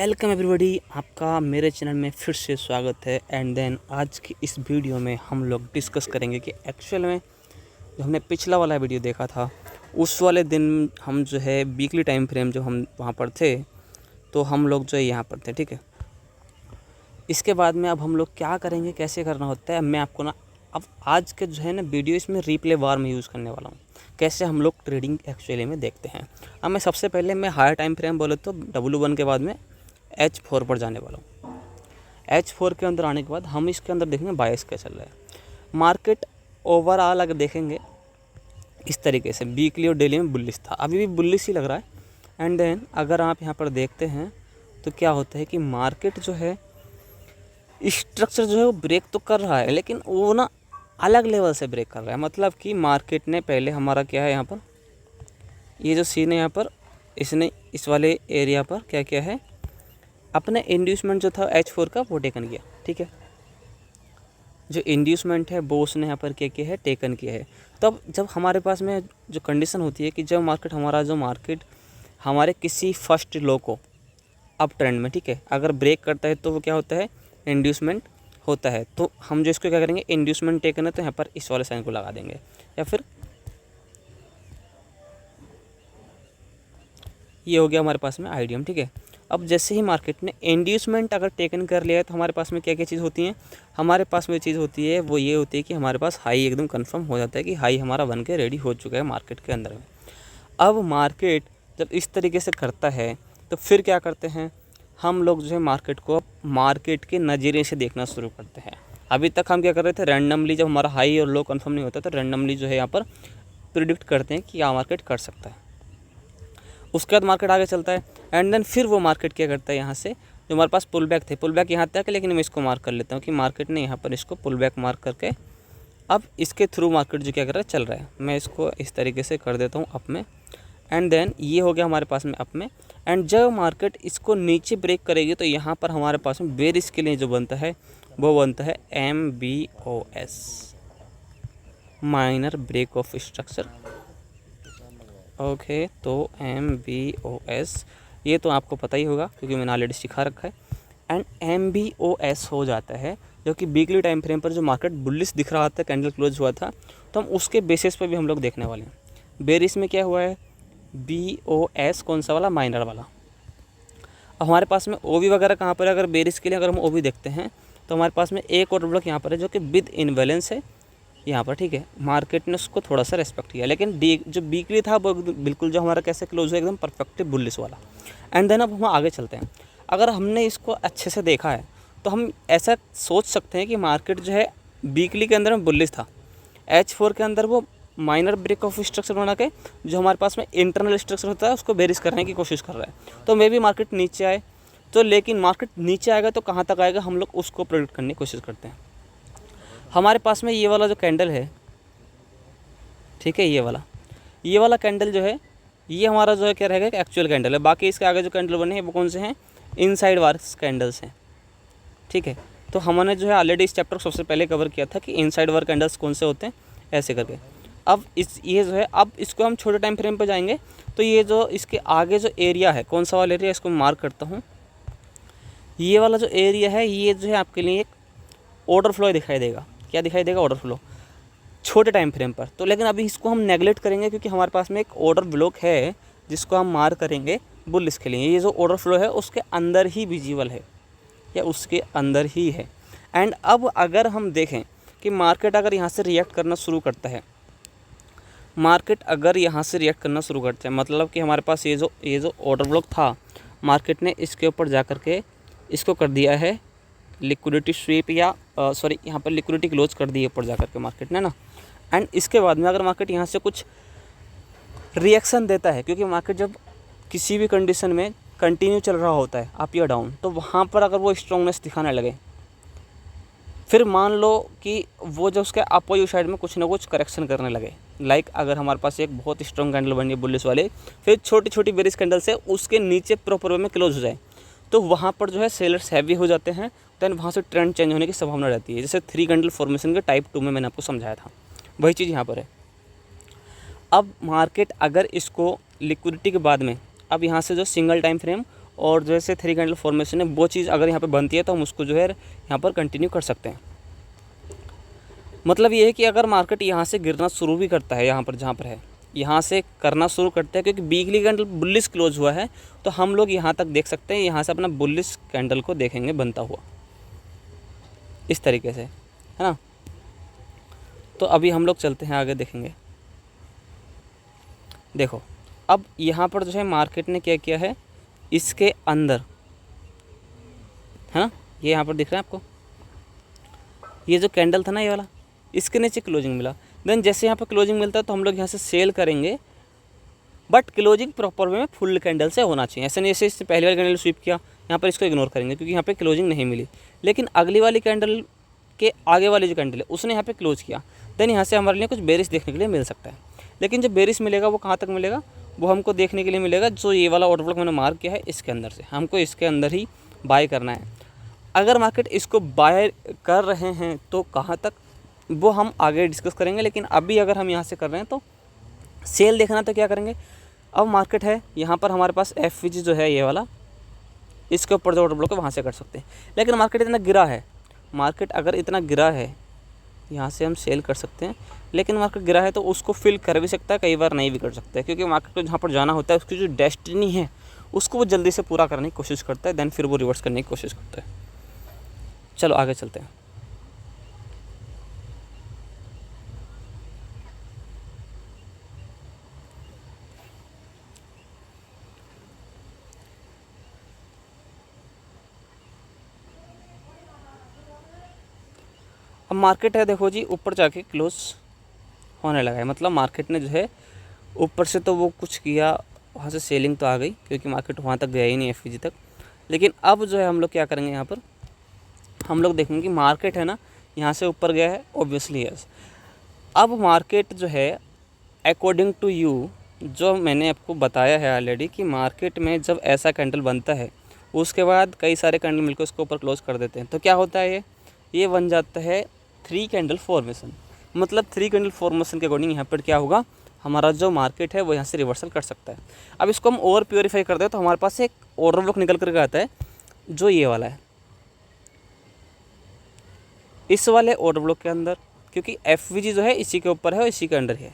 Welcome everybody, आपका मेरे channel में फिर से स्वागत है। एंड देन आज की इस वीडियो में हम लोग डिस्कस करेंगे कि एक्चुअल में जो हमने पिछला वाला वीडियो देखा था उस वाले दिन हम जो है वीकली टाइम फ्रेम जो हम वहाँ पर थे तो हम लोग जो है यहाँ पर थे, ठीक है। इसके बाद में अब हम लोग क्या करेंगे, कैसे करना होता है, मैं आपको ना अब आज के जो है ना वीडियो इसमें रिप्ले बार में यूज़ करने वाला हूँ, कैसे हम लोग ट्रेडिंग एक्चुअली में देखते हैं। अब मैं सबसे पहले मैं हायर टाइम फ्रेम बोले तो W1 के बाद में H4 पर जाने वाला हूँ। H4 के अंदर आने के बाद हम इसके अंदर देखेंगे बायस क्या चल रहा है। मार्केट ओवरऑल अगर देखेंगे इस तरीके से वीकली और डेली में बुलिश था, अभी भी बुलिश ही लग रहा है। एंड देन अगर आप यहाँ पर देखते हैं तो क्या होता है कि मार्केट जो है स्ट्रक्चर जो है वो ब्रेक तो कर रहा है, लेकिन वो ना अलग लेवल से ब्रेक कर रहा है। मतलब कि मार्केट ने पहले हमारा क्या है, यहाँ पर ये जो सीन है यहाँ पर इसने इस वाले एरिया पर क्या किया है, अपने इंड्यूसमेंट जो था H4 का वो टेकन किया, ठीक है। जो इंड्यूसमेंट है वो उसने यहाँ पर क्या किया है, टेकन किया है। तब जब हमारे पास में जो कंडीशन होती है कि जब मार्केट हमारे किसी फर्स्ट लो को अप ट्रेंड में, ठीक है, अगर ब्रेक करता है तो वो क्या होता है, इंड्यूसमेंट होता है। तो हम जो इसको क्या करेंगे, इंड्यूसमेंट टेकन है तो यहाँ पर इस वाले साइन को लगा देंगे, या फिर ये हो गया हमारे पास में आइडियम, ठीक है। अब जैसे ही मार्केट ने इंड्यूसमेंट अगर टेकन कर लिया है तो हमारे पास में क्या क्या चीज़ होती है, हमारे पास में चीज़ होती है वो ये होती है कि हमारे पास हाई एकदम कंफर्म हो जाता है कि हाई हमारा बन के रेडी हो चुका है मार्केट के अंदर में। अब मार्केट जब इस तरीके से करता है तो फिर क्या करते हैं हम लोग, जो है मार्केट को मार्केट के नज़रिए से देखना शुरू करते हैं। अभी तक हम क्या कर रहे थे, रैंडमली जब हमारा हाई और लो कंफर्म नहीं होता तो रैंडमली जो है यहाँ पर प्रिडिक्ट करते हैं कि क्या मार्केट कर सकता है। उसके बाद मार्केट आगे चलता है एंड देन फिर वो मार्केट क्या करता है, यहाँ से जो हमारे पास पुल बैक थे, पुल बैक यहाँ तक है, लेकिन मैं इसको मार्क कर लेता हूँ कि मार्केट ने यहाँ पर इसको पुल बैक मार्क करके अब इसके थ्रू मार्केट जो क्या कर रहा है, चल रहा है। मैं इसको इस तरीके से कर देता हूँ अप में। एंड देन ये हो गया हमारे पास में अप में। एंड जब मार्केट इसको नीचे ब्रेक करेगी तो यहाँ पर हमारे पास में बेरिश के लिए जो बनता है वो बनता है MBOS, minor break of structure. Okay, तो MBOS ये तो आपको पता ही होगा क्योंकि मैंने ऑलरेडी सिखा रखा है। एंड MBOS हो जाता है जो कि वीकली टाइम फ्रेम पर जो मार्केट बुलिश दिख रहा था, कैंडल क्लोज हुआ था, तो हम उसके बेसिस पर भी हम लोग देखने वाले हैं। बेरिश में क्या हुआ है, BOS कौन सा वाला, माइनर वाला। अब हमारे पास में OB वगैरह कहाँ पर है, अगर बेरिश के लिए अगर हम OB देखते हैं तो हमारे पास में एक और ब्लॉक यहाँ पर है जो कि विद इनवैलेंस है यहाँ पर, ठीक है। मार्केट ने उसको थोड़ा सा रेस्पेक्ट किया, लेकिन जो वीकली था वो बिल्कुल जो हमारा कैसे क्लोज हुआ, एकदम परफेक्ट बुलिश वाला। एंड देन अब हम आगे चलते हैं। अगर हमने इसको अच्छे से देखा है तो हम ऐसा सोच सकते हैं कि मार्केट जो है वीकली के अंदर में बुलिश था, H4 के अंदर वो माइनर ब्रेक ऑफ स्ट्रक्चर बना के जो हमारे पास में इंटरनल स्ट्रक्चर होता है उसको बेरिश करने की कोशिश कर रहा है। तो मे भी मार्केट नीचे आए तो, लेकिन मार्केट नीचे आएगा तो कहाँ तक आएगा, हम लोग उसको प्रेडिक्ट करने की कोशिश करते हैं। हमारे पास में ये वाला जो कैंडल है, ठीक है, ये वाला कैंडल जो है ये हमारा जो है क्या रहेगा, एक्चुअल कैंडल है। बाकी इसके आगे जो कैंडल बने हैं वो कौन से हैं, इनसाइड वार्स कैंडल्स हैं, ठीक है। तो हमने जो है ऑलरेडी इस चैप्टर को सबसे पहले कवर किया था कि इनसाइड वार कैंडल्स कौन से होते हैं, ऐसे करके। अब ये जो है, अब इसको हम छोटे टाइम फ्रेम पर जाएंगे तो ये जो इसके आगे जो एरिया है, कौन सा वाला एरिया, इसको मार्क करता हूँ। ये वाला जो एरिया है ये जो है आपके लिए एक ऑर्डर फ्लो दिखाई देगा। क्या दिखाई देगा, ऑर्डर फ्लो, छोटे टाइम फ्रेम पर। तो लेकिन अभी इसको हम नेगलेक्ट करेंगे क्योंकि हमारे पास में एक ऑर्डर ब्लॉक है जिसको हम मार्क करेंगे बुलिश के लिए। ये जो ऑर्डर फ्लो है उसके अंदर ही विजिबल है या उसके अंदर ही है। एंड अब अगर हम देखें कि मार्केट अगर यहाँ से रिएक्ट करना शुरू करता है, मतलब कि हमारे पास ये जो ऑर्डर ब्लॉक था, मार्केट ने इसके ऊपर जा कर के इसको कर दिया है लिक्विडिटी स्वीप, या सॉरी यहाँ पर लिक्विडिटी क्लोज कर दी है ऊपर जा कर के मार्केट ने ना। एंड इसके बाद में अगर मार्केट यहाँ से कुछ रिएक्शन देता है, क्योंकि मार्केट जब किसी भी कंडीशन में कंटिन्यू चल रहा होता है अप या डाउन, तो वहाँ पर अगर वो स्ट्रॉन्गनेस दिखाने लगे, फिर मान लो कि वो जो उसके अपोजिट साइड में कुछ ना कुछ करेक्शन करने लगे, लाइक अगर हमारे पास एक बहुत स्ट्रॉन्ग कैंडल बनी है बुलिश वाले, फिर छोटी छोटी बेरिश कैंडल से उसके नीचे प्रॉपर वे में क्लोज हो जाए, तो वहाँ पर जो है सेलर्स हैवी हो जाते हैं। देन वहाँ से ट्रेंड चेंज होने की संभावना रहती है, जैसे 3 कैंडल फॉर्मेशन के टाइप 2 में मैंने आपको समझाया था, वही चीज़ यहाँ पर है। अब मार्केट अगर इसको लिक्विडिटी के बाद में, अब यहाँ से जो सिंगल टाइम फ्रेम और जैसे थ्री कैंडल फॉर्मेशन है वो चीज़ अगर यहाँ पे बनती है तो हम उसको जो है यहाँ पर कंटिन्यू कर सकते हैं। मतलब ये है कि अगर मार्केट यहाँ से गिरना शुरू भी करता है, यहाँ पर जहाँ पर है यहाँ से करना शुरू करते हैं, क्योंकि वीकली कैंडल बुलिश क्लोज हुआ है तो हम लोग यहाँ तक देख सकते हैं, यहाँ से अपना बुलिश कैंडल को देखेंगे बनता हुआ इस तरीके से, है ना। तो अभी हम लोग चलते हैं आगे, देखेंगे। देखो अब यहाँ पर जो है मार्केट ने क्या किया है, इसके अंदर, है ना, ये यहाँ पर दिख रहा है आपको, ये जो कैंडल था ना ये वाला, इसके नीचे क्लोजिंग मिला। देन जैसे यहाँ पर क्लोजिंग मिलता है तो हम लोग यहाँ से सेल करेंगे, बट क्लोजिंग प्रॉपर वे में फुल कैंडल से होना चाहिए। ऐसे नहीं ऐसे इससे पहली वाली कैंडल स्वीप किया, यहाँ पर इसको इग्नोर करेंगे क्योंकि यहाँ पे क्लोजिंग नहीं मिली, लेकिन अगली वाली कैंडल के आगे वाली जो कैंडल है उसने यहाँ पे क्लोज किया, देन यहाँ से हमारे लिए कुछ बेरिश देखने के लिए मिल सकता है। लेकिन जो बेरिश मिलेगा वो कहाँ तक मिलेगा, वो हमको देखने के लिए मिलेगा जो ये वाला ऑर्डर ब्लॉक मैंने मार्क किया है इसके अंदर से, हमको इसके अंदर ही बाय करना है। अगर मार्केट इसको बाय कर रहे हैं तो कहाँ तक, वो हम आगे डिस्कस करेंगे। लेकिन अभी अगर हम यहाँ से कर रहे हैं तो सेल देखना, तो क्या करेंगे, अब मार्केट है यहाँ पर हमारे पास एफवीजी जो है ये वाला, इसके ऊपर जो ऑर्डर ब्लॉक है वहाँ से कर सकते हैं। लेकिन मार्केट इतना गिरा है, मार्केट अगर इतना गिरा है यहाँ से हम सेल कर सकते हैं, लेकिन मार्केट गिरा है तो उसको फिल कर भी सकता है, कई बार नहीं भी कर सकता है, क्योंकि मार्केट को जहाँ पर जाना होता है उसकी जो डेस्टिनी है उसको वो जल्दी से पूरा करने की कोशिश करता है, देन फिर वो रिवर्स करने की कोशिश करता है। चलो आगे चलते हैं। अब मार्केट है देखो जी ऊपर जाके क्लोज होने लगा है, मतलब मार्केट ने जो है ऊपर से तो वो कुछ किया, वहाँ से सेलिंग तो आ गई क्योंकि मार्केट वहाँ तक गया ही नहीं एफवीजी तक। लेकिन अब जो है हम लोग क्या करेंगे, यहाँ पर हम लोग देखेंगे कि मार्केट है ना यहाँ से ऊपर गया है, ऑब्वियसली यस। अब मार्केट जो है अकॉर्डिंग टू यू, जो मैंने आपको बताया है ऑलरेडी कि मार्केट में जब ऐसा कैंडल बनता है उसके बाद कई सारे कैंडल मिलकर उसको ऊपर क्लोज कर देते हैं, तो क्या होता है, ये बन जाता है थ्री कैंडल फॉर्मेशन। मतलब थ्री कैंडल फॉर्मेशन के अकॉर्डिंग यहाँ पर क्या होगा, हमारा जो मार्केट है वो यहाँ से रिवर्सल कर सकता है। अब इसको हम और प्योरीफाई कर दें तो हमारे पास एक ऑर्डर ब्लॉक निकल करके आता है जो ये वाला है। इस वाले ऑर्डर ब्लॉक के अंदर, क्योंकि एफवीजी जो है इसी के ऊपर है और इसी के अंडर है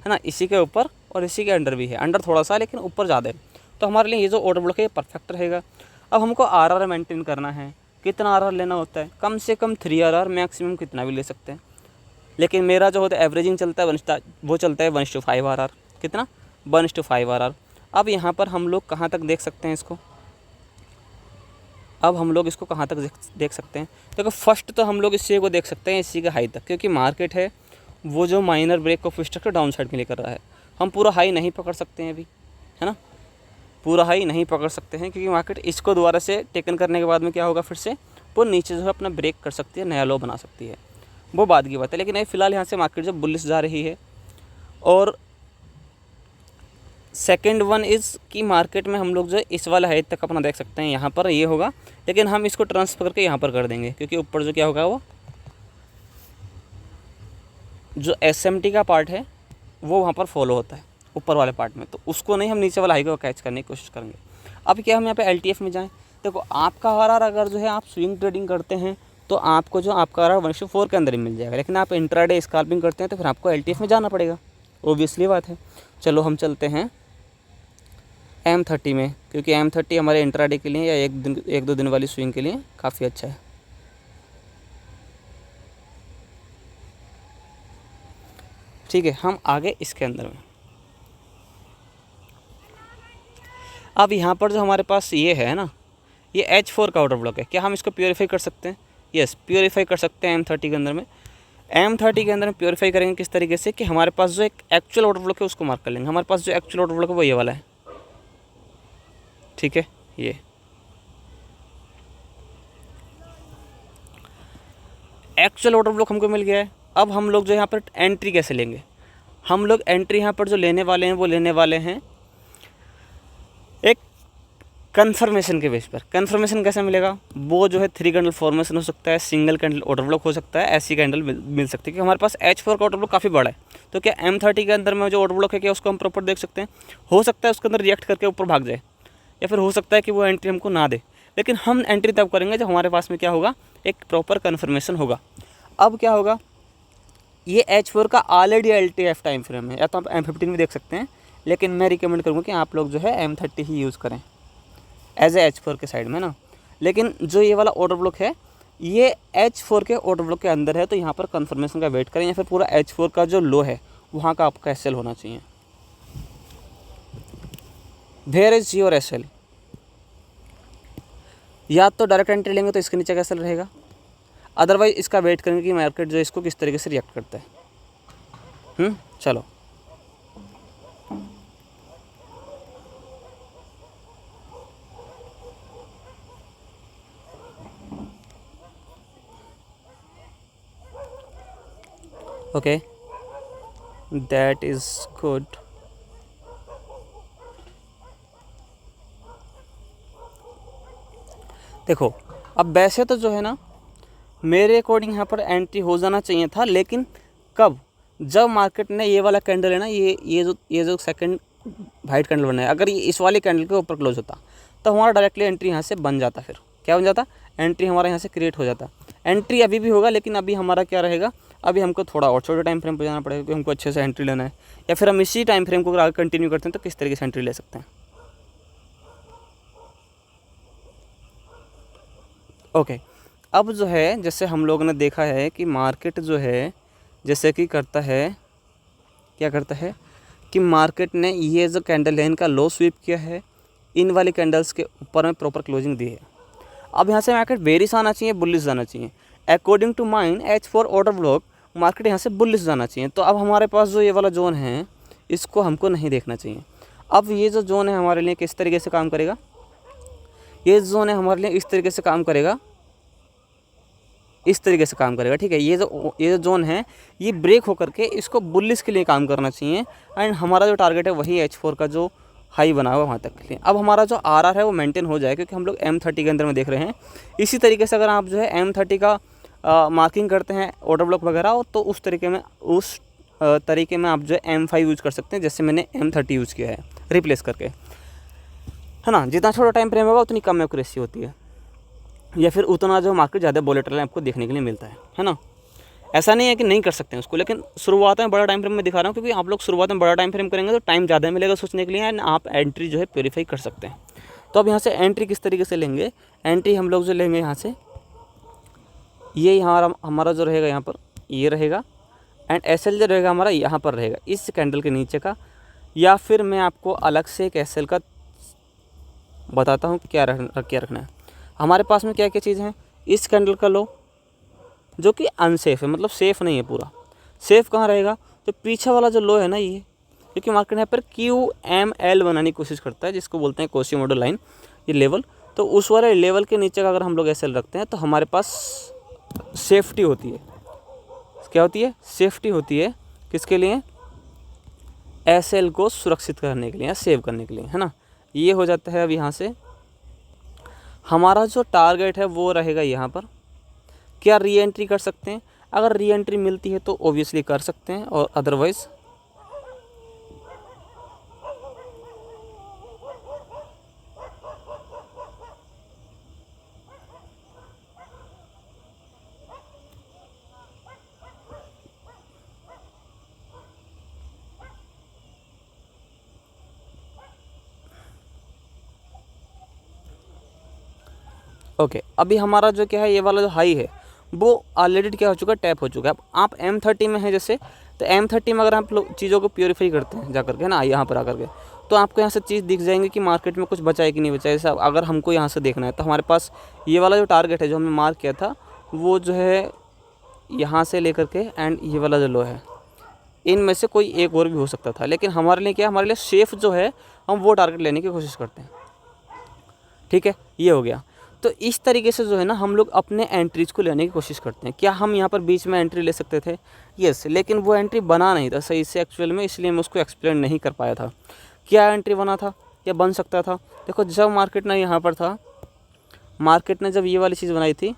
ना, इसी के ऊपर और इसी के अंडर भी है, अंडर थोड़ा सा लेकिन ऊपर ज़्यादा है, तो हमारे लिए ये जो ऑर्डर ब्लॉक है ये परफेक्ट रहेगा। अब हमको आरआर मेंटेन करना है, कितना आरआर लेना होता है, कम से कम 3 आरआर, मैक्सिमम कितना भी ले सकते हैं, लेकिन मेरा जो होता है एवरेजिंग चलता है वो चलता है 1:5 आरआर, कितना 1:5 आरआर। अब यहाँ पर हम लोग कहाँ तक देख सकते हैं इसको, अब हम लोग इसको कहाँ तक देख सकते हैं, देखो फर्स्ट तो हम लोग इसी को देख सकते हैं, इसी का हाई तक, क्योंकि मार्केट है वो जो minor break of structure downside में लेकर रहा है। हम पूरा हाई नहीं पकड़ सकते हैं अभी, है ना, पूरा हाई नहीं पकड़ सकते हैं, क्योंकि मार्केट इसको दोबारा से टेकन करने के बाद में क्या होगा, फिर से वो नीचे जो है अपना ब्रेक कर सकती है, नया लो बना सकती है, वो बाद की बात है। लेकिन अभी फ़िलहाल यहाँ से मार्केट जो बुलिश जा रही है। और सेकंड वन इज़ कि मार्केट में हम लोग जो इस वाला हाई तक अपना देख सकते हैं, यहाँ पर ये होगा, लेकिन हम इसको ट्रांसफर करके यहाँ पर कर देंगे, क्योंकि ऊपर जो क्या होगा वो जो एसएमटी का पार्ट है वो वहाँ पर फॉलो होता है ऊपर वाले पार्ट में, तो उसको नहीं, हम नीचे वाला हाई को कैच करने की कोशिश करेंगे। अब क्या हम यहाँ पे एलटीएफ में जाएं, देखो आपका आरआर अगर जो है आप स्विंग ट्रेडिंग करते हैं तो आपको जो आपका आरआर 1:4 के अंदर ही मिल जाएगा, लेकिन आप इंट्राडे स्कैल्पिंग करते हैं तो फिर आपको एलटीएफ में जाना पड़ेगा, ओबियसली बात है। चलो हम चलते हैं M30 में, क्योंकि M30 हमारे इंट्राडे के लिए या एक दो दिन वाली स्विंग के लिए काफ़ी अच्छा है। ठीक है, हम आगे इसके अंदर में, अब यहाँ पर जो हमारे पास ये है ना, ये H4 का ऑर्डर ब्लॉक है, क्या हम इसको प्योरीफाई कर सकते हैं, यस प्योरीफाई कर सकते हैं M30 के अंदर में। M30 के अंदर में प्योरीफाई करेंगे किस तरीके से कि हमारे पास जो एक एक्चुअल ऑर्डर ब्लॉक है उसको मार्क कर लेंगे। हमारे पास जो एक्चुअल ऑर्डर ब्लॉक है वो ये वाला है, ठीक है, ये एक्चुअल ऑर्डर ब्लॉक हमको मिल गया है। अब हम लोग जो यहाँ पर एंट्री कैसे लेंगे, हम लोग एंट्री यहाँ पर जो लेने वाले हैं वो लेने वाले हैं एक कन्फर्मेशन के बेस पर। कन्फर्मेशन कैसे मिलेगा, वो जो है थ्री कैंडल फॉर्मेशन हो सकता है, सिंगल कैंडल ऑर्डर ब्लॉक हो सकता है, ऐसी कैंडल मिल सकती है, क्योंकि हमारे पास H4 का ऑर्डर ब्लॉक काफ़ी बड़ा है। तो क्या M30 के अंदर में जो ऑर्डर ब्लॉक है क्या उसको हम प्रॉपर देख सकते हैं, हो सकता है उसके अंदर रिएक्ट करके ऊपर भाग जाए, या फिर हो सकता है कि वो एंट्री हमको ना दे, लेकिन हम एंट्री तब करेंगे जब हमारे पास में क्या होगा, एक प्रॉपर कन्फर्मेशन होगा। अब क्या होगा, ये H4 का ऑलरेडी LTF टाइम फ्रेम है, या तो आप M15 में देख सकते हैं, लेकिन मैं रिकमेंड करूँगा कि आप लोग जो है M30 ही यूज़ करें एज ए H4 के साइड में ना। लेकिन जो ये वाला ऑर्डर ब्लॉक है ये H4 के ऑर्डर ब्लॉक के अंदर है, तो यहाँ पर कन्फर्मेशन का वेट करें, या फिर पूरा H4 का जो लो है वहाँ का आपका SL होना चाहिए। वेयर इज योर SL, या तो डायरेक्ट एंट्री लेंगे तो इसके नीचे का SL रहेगा, अदरवाइज इसका वेट करेंगे कि मार्केट जो इसको किस तरीके से रिएक्ट करता है। चलो ओके, दैट इज़ गुड। देखो अब वैसे तो जो है ना मेरे अकॉर्डिंग यहाँ पर एंट्री हो जाना चाहिए था, लेकिन कब, जब मार्केट ने ये वाला कैंडल है ना, ये जो सेकंड वाइट कैंडल बना है, अगर ये इस वाली कैंडल के ऊपर क्लोज होता तो हमारा डायरेक्टली एंट्री यहाँ से बन जाता। फिर क्या बन जाता, एंट्री हमारा यहाँ से क्रिएट हो जाता। एंट्री अभी भी होगा, लेकिन अभी हमारा क्या रहेगा, अभी हमको थोड़ा और छोटे टाइम फ्रेम पर जाना पड़ेगा, क्योंकि हमको अच्छे से एंट्री लेना है। या फिर हम इसी टाइम फ्रेम को अगर आगे कंटिन्यू करते हैं तो किस तरीके से एंट्री ले सकते हैं। ओके, अब जो है जैसे हम लोगों ने देखा है कि मार्केट जो है जैसे कि करता है, क्या करता है कि मार्केट ने ये जो कैंडल है इनका लो स्वीप किया है, इन वाली कैंडल्स के ऊपर में प्रॉपर क्लोजिंग दी है। अब यहाँ से मार्केट बेरिश आना चाहिए, बुलिश जाना चाहिए। According to mine H4 order block market यहाँ से बुलिश जाना चाहिए। तो अब हमारे पास जो ये वाला जोन है इसको हमको नहीं देखना चाहिए। अब ये जो जोन है हमारे लिए किस तरीके से काम करेगा, ये जोन है हमारे लिए इस तरीके से काम करेगा, इस तरीके से काम करेगा। ठीक है, ये जो जोन है ये ब्रेक होकर के इसको बुलिश के लिए काम करना चाहिए, एंड हमारा जो टारगेट है वही H4 का जो हाई बना हुआ वहाँ तक के लिए। अब हमारा जो RR है वो मेंटेन हो जाए, क्योंकि हम लोग M30 के अंदर में देख रहे हैं। इसी तरीके से अगर आप जो है M30 का मार्किंग करते हैं ऑर्डर ब्लॉक वगैरह, तो उस तरीके में आप जो है M5 यूज़ कर सकते हैं, जैसे मैंने M30 यूज़ किया है रिप्लेस करके, है ना। जितना छोटा टाइम फ्रेम होगा उतनी कम एक्यूरेसी होती है, या फिर उतना जो मार्केट ज़्यादा वोलेटाइल आपको देखने के लिए मिलता है ना। ऐसा नहीं है कि नहीं कर सकते हैं उसको, लेकिन शुरुआत में बड़ा टाइम फ्रेम में दिखा रहा हूँ, क्योंकि आप लोग शुरुआत में बड़ा टाइम फ्रेम करेंगे तो टाइम ज़्यादा मिलेगा सोचने के लिए, एंड आप एंट्री जो है प्योरीफाई कर सकते हैं। तो अब यहाँ से एंट्री किस तरीके से लेंगे, एंट्री हम लोग जो लेंगे यहाँ से, ये हमारा जो रहेगा यहाँ पर ये रहेगा, एंड SL जो रहेगा हमारा यहाँ पर रहेगा इस कैंडल के नीचे का। या फिर मैं आपको अलग से एक SL का बताता हूँ क्या रखना है। हमारे पास में क्या क्या चीज़ हैं, इस कैंडल का लो जो कि अनसेफ है, मतलब सेफ़ नहीं है पूरा। सेफ़ कहाँ रहेगा, तो पीछे वाला जो लो है ना ये, क्योंकि मार्केट यहाँ पर QML बनाने की कोशिश करता है, जिसको बोलते हैं कोशिमोडो लाइन, ये लेवल। तो उस वाले लेवल के नीचे का अगर हम लोग SL रखते हैं तो हमारे पास सेफ्टी होती है। क्या होती है, सेफ्टी होती है किसके लिए, SL को सुरक्षित करने के लिए या सेव करने के लिए, है ना। ये हो जाता है। अब यहाँ से हमारा जो टारगेट है वो रहेगा यहाँ पर। क्या री एंट्री कर सकते हैं, अगर री एंट्री मिलती है तो ओबियसली कर सकते हैं, और अदरवाइज़ ओके। अभी हमारा जो क्या है ये वाला जो हाई है वो ऑलरेडी क्या हो चुका है, टैप हो चुका है। अब आप M30 में हैं जैसे, तो M30 में अगर आप लोग चीज़ों को प्योरीफाई करते हैं जा करके ना, यहाँ पर आकर के, तो आपको यहाँ से चीज़ दिख जाएंगी कि मार्केट में कुछ बचा है कि नहीं बचा है। जैसे अगर हमको यहाँ से देखना है तो हमारे पास ये वाला जो टारगेट है जो हमने मार्क किया था वो जो है यहाँ से लेकर के एंड ये वाला जो लो है, इनमें से कोई एक और भी हो सकता था, लेकिन हमारे लिए क्या, हमारे लिए सेफ जो है हम वो टारगेट लेने की कोशिश करते हैं। ठीक है, ये हो गया। तो इस तरीके से जो है ना हम लोग अपने एंट्रीज को लेने की कोशिश करते हैं। क्या हम यहाँ पर बीच में एंट्री ले सकते थे, यस, लेकिन वो एंट्री बना नहीं था सही से एक्चुअल में, इसलिए मैं उसको एक्सप्लेन नहीं कर पाया था। क्या एंट्री बना था, क्या बन सकता था। देखो जब मार्केट ने यहाँ पर था, मार्केट ने जब ये वाली चीज़ बनाई थी,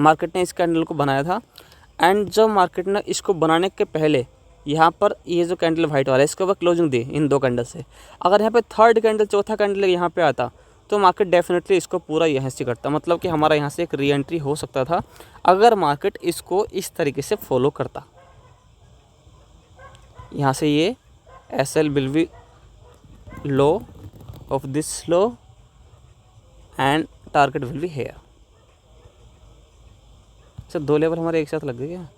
मार्केट ने इस कैंडल को बनाया था, एंड जब मार्केट ने इसको बनाने के पहले यहाँ पर ये जो कैंडल वाइट वाला है इसके ऊपर क्लोजिंग दी इन 2 कैंडल से, अगर यहाँ पे थर्ड कैंडल चौथा कैंडल यहाँ पे आता तो मार्केट डेफिनेटली इसको पूरा यहाँ से करता, मतलब कि हमारा यहाँ से एक री एंट्री हो सकता था अगर मार्केट इसको इस तरीके से फॉलो करता। यहाँ से ये SL will be low of this low and target will be here. Sir 2 level हमारे एक साथ लग गए क्या,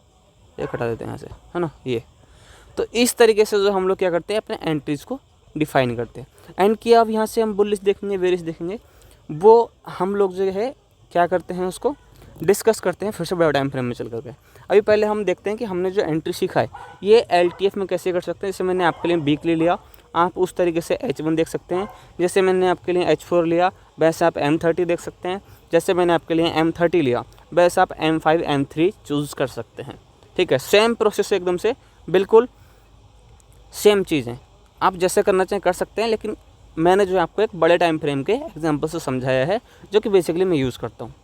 ये हटा देते हैं यहाँ से, है ना। ये तो इस तरीके से जो हम लोग क्या करते हैं अपने एंट्रीज़ को डिफाइन करते हैं। एंड किया अब यहाँ से हम बुलिश देखेंगे बेरिश देखेंगे, वो हम लोग जो है क्या करते हैं उसको डिस्कस करते हैं फिर से बड़ा टाइम फ्रेम में चल करके। अभी पहले हम देखते हैं कि हमने जो एंट्री सीखा है ये LTF में कैसे कर सकते हैं। जैसे मैंने आपके लिए वीकली लिया, आप उस तरीके से H1 देख सकते हैं। जैसे मैंने आपके लिए H4 लिया वैसे आप M30 देख सकते हैं। जैसे मैंने आपके लिए M30 लिया वैसे आप M5 M3 चूज़ कर सकते हैं। ठीक है, सेम प्रोसेस एकदम से बिल्कुल सेम चीज़ें आप जैसे करना चाहें कर सकते हैं, लेकिन मैंने जो है आपको एक बड़े टाइम फ्रेम के एग्जांपल से समझाया है जो कि बेसिकली मैं यूज़ करता हूँ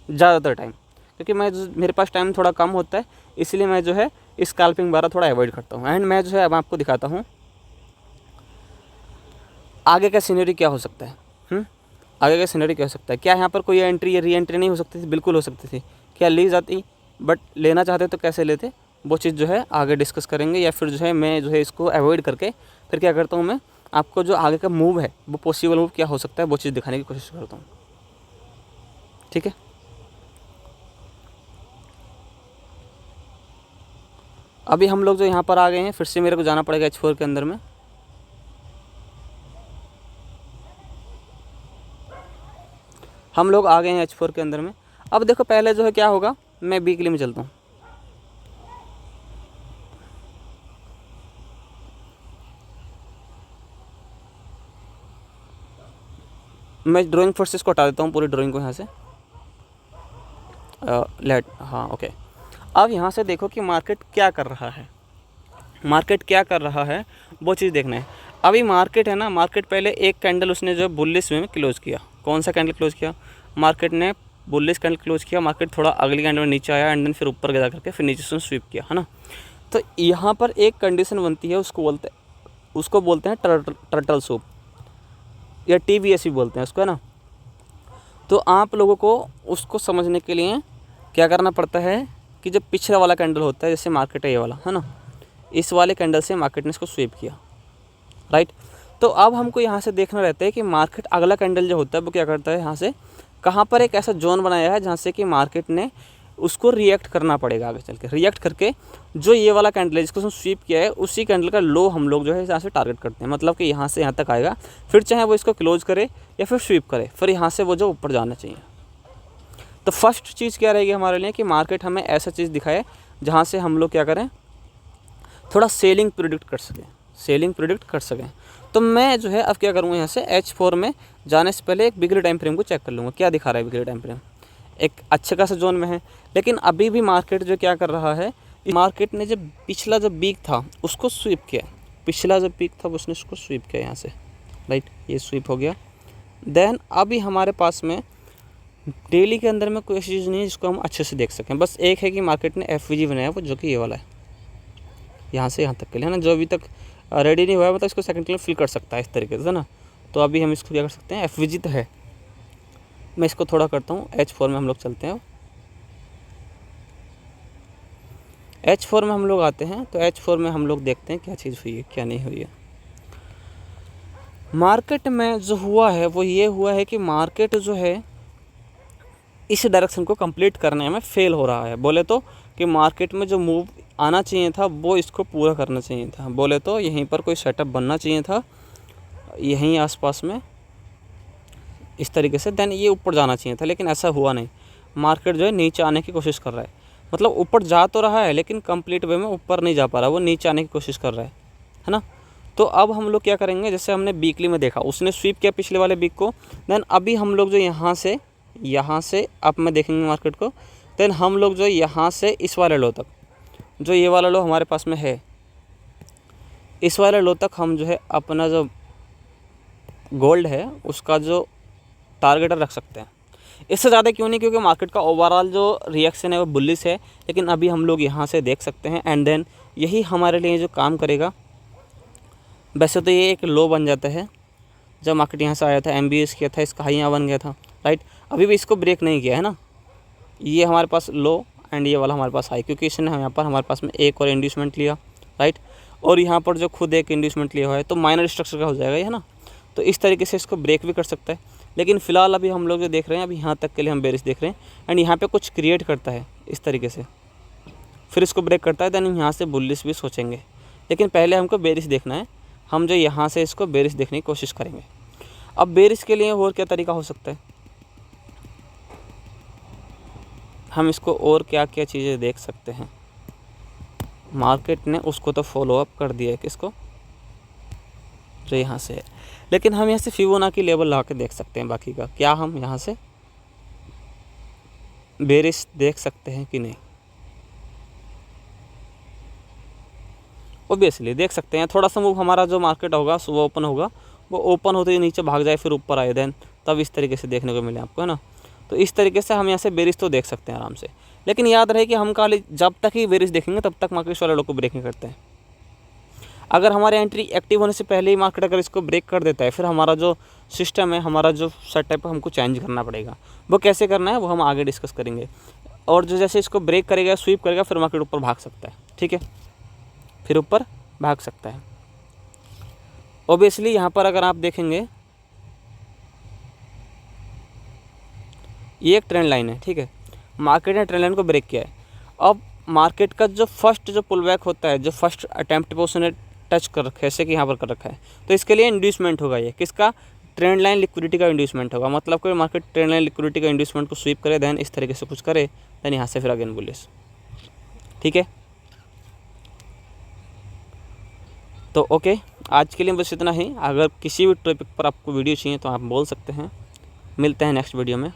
ज़्यादातर टाइम, क्योंकि मेरे पास टाइम थोड़ा कम होता है इसलिए मैं जो है स्कैल्पिंग वगैरह थोड़ा अवॉइड करता हूँ। एंड मैं जो है अब आपको दिखाता हूँ आगे का सीनरी क्या हो सकता है। आगे का सीनरी क्या हो सकता है, क्या यहाँ पर कोई एंट्री या री एंट्री नहीं हो सकती थी, बिल्कुल हो सकती थी। क्या ली जाती, बट लेना चाहते तो कैसे लेते, वो चीज़ जो है आगे डिस्कस करेंगे। या फिर जो है मैं जो है इसको अवॉइड करके फिर क्या करता हूँ, मैं आपको जो आगे का मूव है वो पॉसिबल मूव क्या हो सकता है वो चीज़ दिखाने की कोशिश करता हूँ। ठीक है, अभी हम लोग जो यहाँ पर आ गए हैं, फिर से मेरे को जाना पड़ेगा H4 के अंदर में। हम लोग आ गए हैं H4 के अंदर में। अब देखो पहले जो है क्या होगा, मैं वीकली में चलता हूँ। मैं ड्राइंग फोर्सेस को हटा देता हूँ, पूरी ड्राइंग को यहाँ से हाँ ओके। अब यहाँ से देखो कि मार्केट क्या कर रहा है, मार्केट क्या कर रहा है वो चीज़ देखना है। अभी मार्केट है ना, मार्केट पहले एक कैंडल उसने जो बुलिश में क्लोज़ किया। कौन सा कैंडल क्लोज़ किया, मार्केट ने बुलिश कैंडल क्लोज़ किया। मार्केट थोड़ा अगली कैंडल में नीचे आया एंड देन फिर ऊपर गिरा करके फिर नीचे से स्वीप किया, है ना। तो यहाँ पर एक कंडीशन बनती है, उसको बोलते हैं टर्टल सूप या TBS भी बोलते हैं उसको, है ना। तो आप लोगों को उसको समझने के लिए क्या करना पड़ता है कि जब पिछला वाला कैंडल होता है, जैसे मार्केट है ये वाला, है ना, इस वाले कैंडल से मार्केट ने इसको स्वीप किया, राइट। तो अब हमको यहाँ से देखना रहता है कि मार्केट अगला कैंडल जो होता है वो क्या करता है, यहाँ से कहाँ पर एक ऐसा जोन बनाया है जहाँ से कि मार्केट ने उसको रिएक्ट करना पड़ेगा आगे चल के। रिएक्ट करके जो ये वाला कैंडल है जिसको उसने स्वीप किया है उसी कैंडल का लो हम लोग जो है यहाँ से टारगेट करते हैं। मतलब कि यहाँ से यहाँ तक आएगा, फिर चाहे वो इसको क्लोज करे या फिर स्वीप करे, फिर यहाँ से वो जो ऊपर जाना चाहिए। तो फर्स्ट चीज़ क्या रहेगी हमारे लिए कि मार्केट हमें ऐसा चीज़ दिखाए जहाँ से हम लोग क्या करें, थोड़ा सेलिंग प्रिडिक्ट कर सकें, सेलिंग प्रिडिक्ट कर सकें। तो मैं जो है अब क्या करूँगा, यहाँ से H4 में जाने से पहले एक वीकली टाइम फ्रेम को चेक कर लूँगा क्या दिखा रहा है वीकली टाइम फ्रेम। एक अच्छे खासा जोन में है, लेकिन अभी भी मार्केट जो क्या कर रहा है, मार्केट ने जब पिछला जो पीक था उसको स्वीप किया, पिछला जो पीक था उसने उसको स्वीप किया यहाँ से, राइट। ये स्वीप हो गया। देन अभी हमारे पास में डेली के अंदर में कोई ऐसी चीज़ नहीं है जिसको हम अच्छे से देख सकें। बस एक है कि मार्केट ने FVG बनाया वो, जो कि ये वाला है, यहाँ से यहाँ तक के लिए, है ना। जो अभी तक रेडी नहीं हुआ है मतलब इसको सेकंड के लिए फिल कर सकता है इस तरीके से, है ना। तो अभी हम इसको क्या कर सकते हैं, FVG तो है। मैं इसको थोड़ा करता हूँ, H4 में हम लोग चलते हैं। H4 में हम लोग आते हैं, तो H4 में हम लोग देखते हैं क्या चीज़ हुई है क्या नहीं हुई है। मार्केट में जो हुआ है वो ये हुआ है कि मार्केट जो है इस डायरेक्शन को कंप्लीट करने में फेल हो रहा है। बोले तो कि मार्केट में जो मूव आना चाहिए था वो इसको पूरा करना चाहिए था। बोले तो यहीं पर कोई सेटअप बनना चाहिए था, यहीं आसपास में इस तरीके से, देन ये ऊपर जाना चाहिए था, लेकिन ऐसा हुआ नहीं। मार्केट जो है नीचे आने की कोशिश कर रहा है, मतलब ऊपर जा तो रहा है लेकिन कंप्लीट वे में ऊपर नहीं जा पा रहा, वो नीचे आने की कोशिश कर रहा है ना। तो अब हम लोग क्या करेंगे, जैसे हमने वीकली में देखा उसने स्वीप किया पिछले वाले वीक को, देन अभी हम लोग जो यहाँ से अब मैं देखेंगे मार्केट को, देन हम लोग जो यहाँ से इस वाले लो तक, जो ये वाला लो हमारे पास में है, इस वाले लो तक हम जो है अपना जो गोल्ड है उसका जो टारगेट रख सकते हैं। इससे ज़्यादा क्यों नहीं, क्योंकि मार्केट का ओवरऑल जो रिएक्शन है वो बुलिश है। लेकिन अभी हम लोग यहाँ से देख सकते हैं एंड देन यही हमारे लिए जो काम करेगा। वैसे तो ये एक लो बन जाता है, जब मार्केट यहाँ से आया था MBS किया था, इसका हाई यहाँ बन गया था, राइट। अभी भी इसको ब्रेक नहीं किया है ना, ये हमारे पास लो एंड ये वाला हमारे पास हाई, क्योंकि इसने यहाँ पर हमारे पास में एक और इंड्यूसमेंट लिया, राइट। और यहाँ पर जो खुद एक इंड्यूसमेंट लिया हुआ है, तो माइनर स्ट्रक्चर का हो जाएगा ये ना। तो इस तरीके से इसको ब्रेक भी कर सकता है। लेकिन फिलहाल अभी हम लोग जो देख रहे हैं, अभी यहाँ तक के लिए हम बेरिश देख रहे हैं एंड यहाँ पे कुछ क्रिएट करता है इस तरीके से, फिर इसको ब्रेक करता है, देन यहाँ से बुलिश भी सोचेंगे। लेकिन पहले हमको बेरिश देखना है, हम जो यहाँ से इसको बेरिश देखने की कोशिश करेंगे। अब बेरिश के लिए और क्या तरीका हो सकता है, हम इसको और क्या क्या चीज़ें देख सकते हैं। मार्केट ने उसको तो फॉलो अप कर दिया है, किसको, जो यहाँ से है। लेकिन हम यहाँ से फिबोनाची लेवल ला के देख सकते हैं। बाकी का क्या हम यहाँ से बेरिश देख सकते हैं कि नहीं, ओबियसली देख सकते हैं। थोड़ा सा मूव हमारा जो मार्केट होगा वो ओपन होगा, वो ओपन होते ही नीचे भाग जाए फिर ऊपर आए, देन तब इस तरीके से देखने को मिले आपको, है ना। तो इस तरीके से हम यहाँ से बेरिश तो देख सकते हैं आराम से। लेकिन याद रहे कि हम खाली जब तक ही बेरिश देखेंगे तब तक मार्केट वाले लोग को ब्रेक नहीं करते हैं। अगर हमारे एंट्री एक्टिव होने से पहले ही मार्केट अगर इसको ब्रेक कर देता है, फिर हमारा जो सिस्टम है, हमारा जो सेटअप है, हमको चेंज करना पड़ेगा। वो कैसे करना है वो हम आगे डिस्कस करेंगे। और जो जैसे इसको ब्रेक करेगा, स्वीप करेगा, फिर मार्केट ऊपर भाग सकता है, ठीक है, फिर ऊपर भाग सकता है। ओबियसली यहाँ पर अगर आप देखेंगे, ये एक ट्रेंड लाइन है, ठीक है, मार्केट ने ट्रेंड लाइन को ब्रेक किया है। अब मार्केट का जो फर्स्ट जो पुल बैक होता है, जो फर्स्ट अटैम्प्ट पे उसने टच कर रखा है, जैसे कि यहाँ पर कर रखा है, तो इसके लिए इंड्यूसमेंट होगा। ये किसका, ट्रेंड लाइन लिक्विडिटी का इंड्यूसमेंट होगा। मतलब कोई मार्केट ट्रेंड लाइन लिक्विडिटी का इंड्यूसमेंट को स्वीप करे, देन इस तरीके से कुछ करे, देन यहाँ से फिर अगेन बुलिश, ठीक है। तो ओके, आज के लिए बस इतना ही। अगर किसी भी टॉपिक पर आपको वीडियो चाहिए तो आप बोल सकते हैं। मिलते हैं नेक्स्ट वीडियो में।